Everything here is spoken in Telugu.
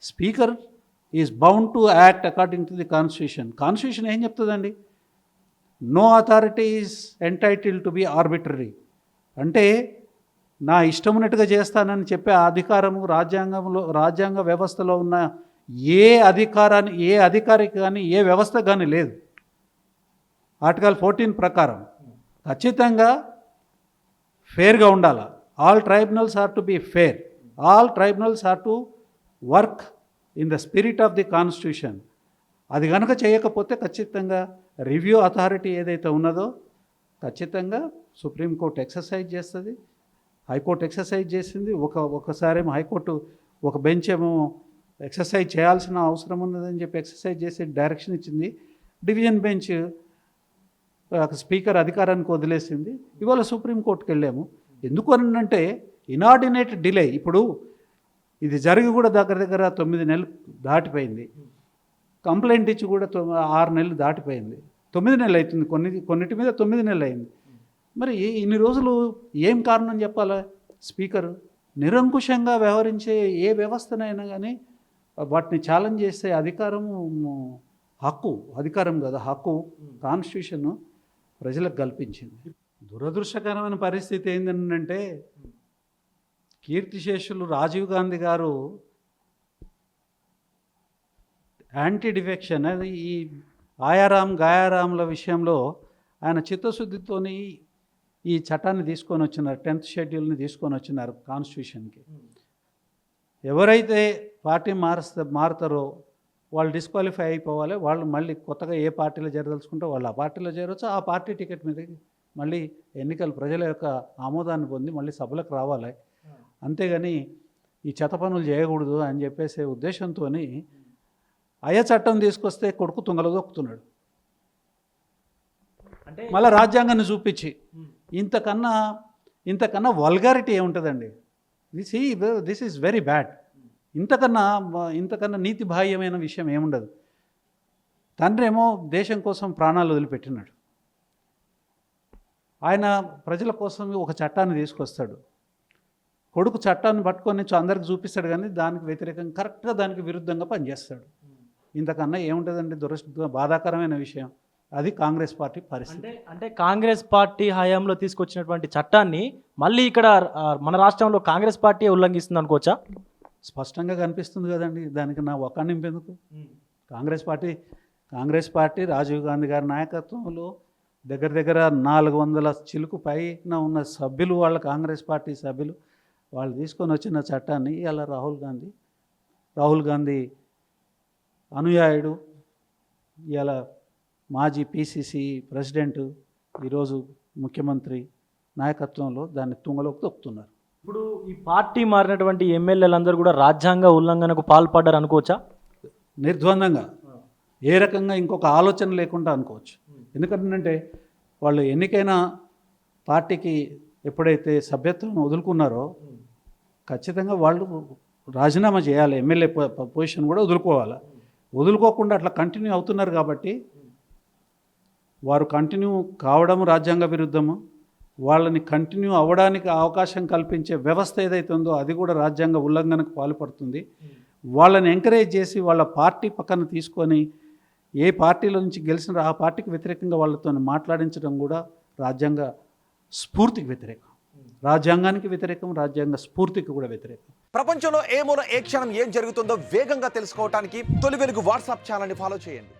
Speaker is bound to act according to the constitution. Constitution ఏం చెప్తుందండి? No authority is entitle to be arbitrary. అంటే నా ఇష్టమున్నట్టుగా చేస్తానని చెప్పే అధికారము రాజ్యాంగ వ్యవస్థలో ఉన్న ఏ అధికారికి కానీ ఏ వ్యవస్థ కానీ లేదు. ఆర్టికల్ 14 ప్రకారం ఖచ్చితంగా ఫేర్గా ఉండాలి. All tribunals are to be fair. All tribunals are to work in the spirit of the constitution. అది కనుక చేయకపోతే ఖచ్చితంగా రివ్యూ అథారిటీ ఏదైతే ఉన్నదో ఖచ్చితంగా సుప్రీంకోర్టు ఎక్సర్సైజ్ చేస్తుంది, హైకోర్టు ఎక్సర్సైజ్ చేసింది. ఒకసారేమో హైకోర్టు ఒక బెంచ్ ఏమో ఎక్సర్సైజ్ చేయాల్సిన అవసరం ఉన్నదని చెప్పి ఎక్సర్సైజ్ చేసి డైరెక్షన్ ఇచ్చింది. డివిజన్ బెంచ్ స్పీకర్ అధికారానికి వదిలేసింది. ఇవాళ సుప్రీంకోర్టుకి వెళ్ళాము. ఎందుకు అనంటే ఇనార్డినేట్ డిలే. ఇప్పుడు ఇది జరిగి కూడా దగ్గర 9 నెలలు దాటిపోయింది. కంప్లైంట్ ఇచ్చి కూడా 6 నెలలు దాటిపోయింది. 9 నెలలు అవుతుంది. కొన్నిటి మీద 9 నెలలు అయింది. మరి ఇన్ని రోజులు ఏం కారణం చెప్పాలా? స్పీకరు నిరంకుశంగా వ్యవహరించే ఏ వ్యవస్థనైనా కానీ వాటిని ఛాలెంజ్ చేసే అధికారం కదా, హక్కు కాన్స్టిట్యూషన్ ప్రజలకు కల్పించింది. దురదృష్టకరమైన పరిస్థితి ఏంటంటే కీర్తిశేషులు రాజీవ్ గాంధీ గారు యాంటీ డిఫెక్షన్ అది ఈ గాయారాంల విషయంలో ఆయన చిత్తశుద్ధితోని ఈ చట్టాన్ని తీసుకొని వచ్చినారు. 10th షెడ్యూల్ని తీసుకొని వచ్చినారు కాన్స్టిట్యూషన్కి. ఎవరైతే పార్టీ మారుతారో వాళ్ళు డిస్క్వాలిఫై అయిపోవాలి. వాళ్ళు మళ్ళీ కొత్తగా ఏ పార్టీలో చేరదలుచుకుంటే వాళ్ళు ఆ పార్టీలో చేరవచ్చు. ఆ పార్టీ టికెట్ మీద మళ్ళీ ఎన్నికలు ప్రజల యొక్క ఆమోదాన్ని పొంది మళ్ళీ సభలకు రావాలి. అంతేగాని ఈ చెత్త పనులు చేయకూడదు అని చెప్పేసే ఉద్దేశంతో అయ్యే చట్టం తీసుకొస్తే కొడుకు తుంగలో దొక్కుతున్నాడు. అంటే మళ్ళీ రాజ్యాంగాన్ని చూపించి ఇంతకన్నా వల్గారిటీ ఏముంటుందండి? This is very bad. ఇంతకన్నా నీతి బాహ్యమైన విషయం ఏముండదు. తండ్రి ఏమో దేశం కోసం ప్రాణాలు వదిలిపెట్టినాడు. ఆయన ప్రజల కోసం ఒక చట్టాన్ని తీసుకొస్తాడు. కొడుకు చట్టాన్ని పట్టుకొని అందరికి చూపిస్తాడు, కానీ దానికి వ్యతిరేకంగా కరెక్ట్గా దానికి విరుద్ధంగా పనిచేస్తాడు. ఇంతకన్నా ఏముంటుందండి? బాధాకరమైన విషయం. అది కాంగ్రెస్ పార్టీ పరిస్థితి. అంటే కాంగ్రెస్ పార్టీ హయాంలో తీసుకొచ్చినటువంటి చట్టాన్ని మళ్ళీ ఇక్కడ మన రాష్ట్రంలో కాంగ్రెస్ పార్టీ ఉల్లంఘిస్తుంది అనుకోవచ్చా? స్పష్టంగా కనిపిస్తుంది కదండి. దానికి నా ఒక్క నింపెందుకు? కాంగ్రెస్ పార్టీ రాజీవ్ గాంధీ గారి నాయకత్వంలో దగ్గర 400 చిలుకు పైన ఉన్న సభ్యులు, వాళ్ళ కాంగ్రెస్ పార్టీ సభ్యులు వాళ్ళు తీసుకొని వచ్చిన చట్టాన్ని ఇలా రాహుల్ గాంధీ అనుయాయుడు, ఇలా మాజీ పిసిసి ప్రెసిడెంట్, ఈరోజు ముఖ్యమంత్రి నాయకత్వంలో దాన్ని తుంగలోకి తొక్కుతున్నారు. ఇప్పుడు ఈ పార్టీ మారినటువంటి ఎమ్మెల్యేలందరూ కూడా రాజ్యాంగ ఉల్లంఘనకు పాల్పడ్డారు అనుకోవచ్చా? నిర్ద్వందంగా, ఏ రకంగా ఇంకొక ఆలోచన లేకుండా అనుకోవచ్చు. ఎందుకంటే వాళ్ళు ఎన్నికైన పార్టీకి ఎప్పుడైతే సభ్యత్వం వదులుకున్నారో ఖచ్చితంగా వాళ్ళు రాజీనామా చేయాలి. ఎమ్మెల్యే పొజిషన్ కూడా వదులుకోకుండా అట్లా కంటిన్యూ అవుతున్నారు. కాబట్టి వారు కంటిన్యూ కావడం రాజ్యాంగ విరుద్ధము. వాళ్ళని కంటిన్యూ అవ్వడానికి అవకాశం కల్పించే వ్యవస్థ ఏదైతే ఉందో అది కూడా రాజ్యాంగ ఉల్లంఘనకు పాల్పడుతుంది. వాళ్ళని ఎంకరేజ్ చేసి వాళ్ళ పార్టీ పక్కన తీసుకొని ఏ పార్టీలో నుంచి గెలిచిన ఆ పార్టీకి వ్యతిరేకంగా వాళ్ళతో మాట్లాడించడం కూడా రాజ్యాంగ స్ఫూర్తికి వ్యతిరేకం, రాజ్యాంగానికి వ్యతిరేకం, రాజ్యాంగ స్ఫూర్తికి కూడా వ్యతిరేకం. ప్రపంచంలో ఏ మూల ఏ క్షణం ఏం జరుగుతుందో వేగంగా తెలుసుకోవడానికి తొలి వెలుగు వాట్సాప్ ఛానల్ని ఫాలో చేయండి.